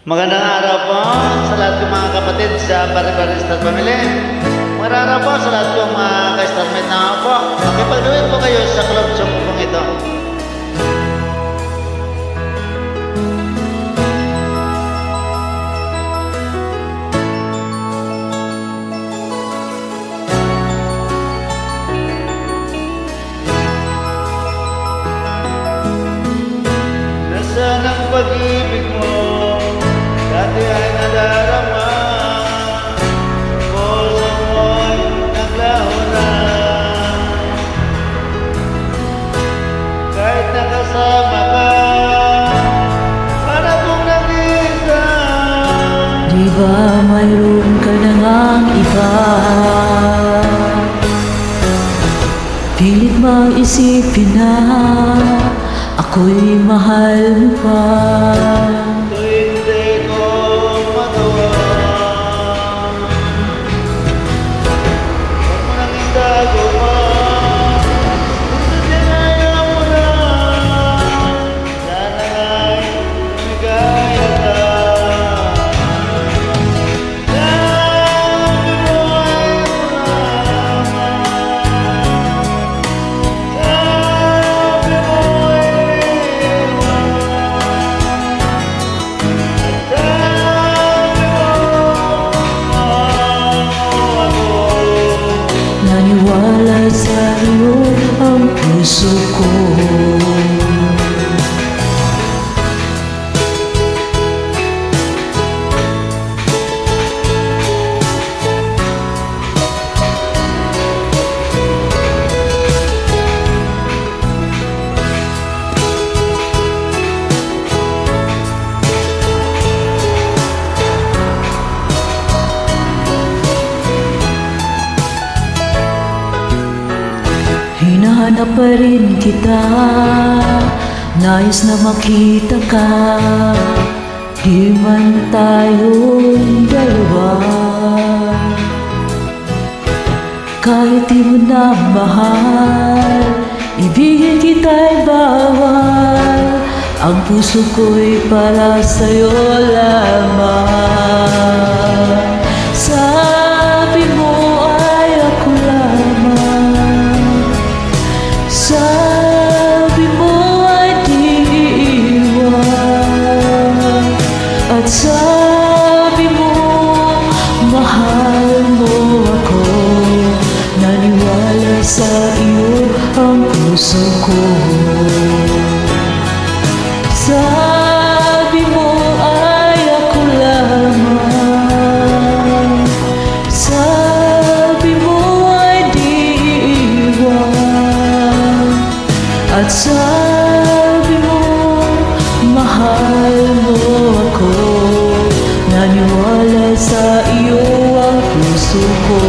Magandang araw po sa lahat ng mga kapatid sa Bari-Bari Star Family. Magandang araw po sa lahat ng mga ka-starmate na po. Makipagduwin po kayo sa club song pong ito. Nasaan ang pag-ibig mo? Dati ay nadarama, puso mo'y naglaho na. Kahit nakasama ka, para kong nag-isa. Di ba mayroon ka na ngang iba? Pilit mang isipin na ako'y mahal mo pa. Hindi ko magawa. Huwag mo nang itago pa. Sinayang mo na. Sana nga'y lumigaya ka. Sabi mo ay lamang. Sabi mo ay iwan. Naniwala sa iyo ang puso ko. Hinahanap pa rin kita, nais na makita ka. Di man tayong dalawa, kahit di mo na mahal, ibigin kita'y bawal. Ang puso ko'y para sa'yo lamang. Sabi mo ay ako lamang. Sabi mo ay di iiwan. At sabi mo mahal mo ako. Naniwala sa iyo ang puso ko. Sabi mo ay ako lamang. Sabi mo ay di iiwan. At sabi mo mahal mo ako. Naniwala sa iyo ang puso ko.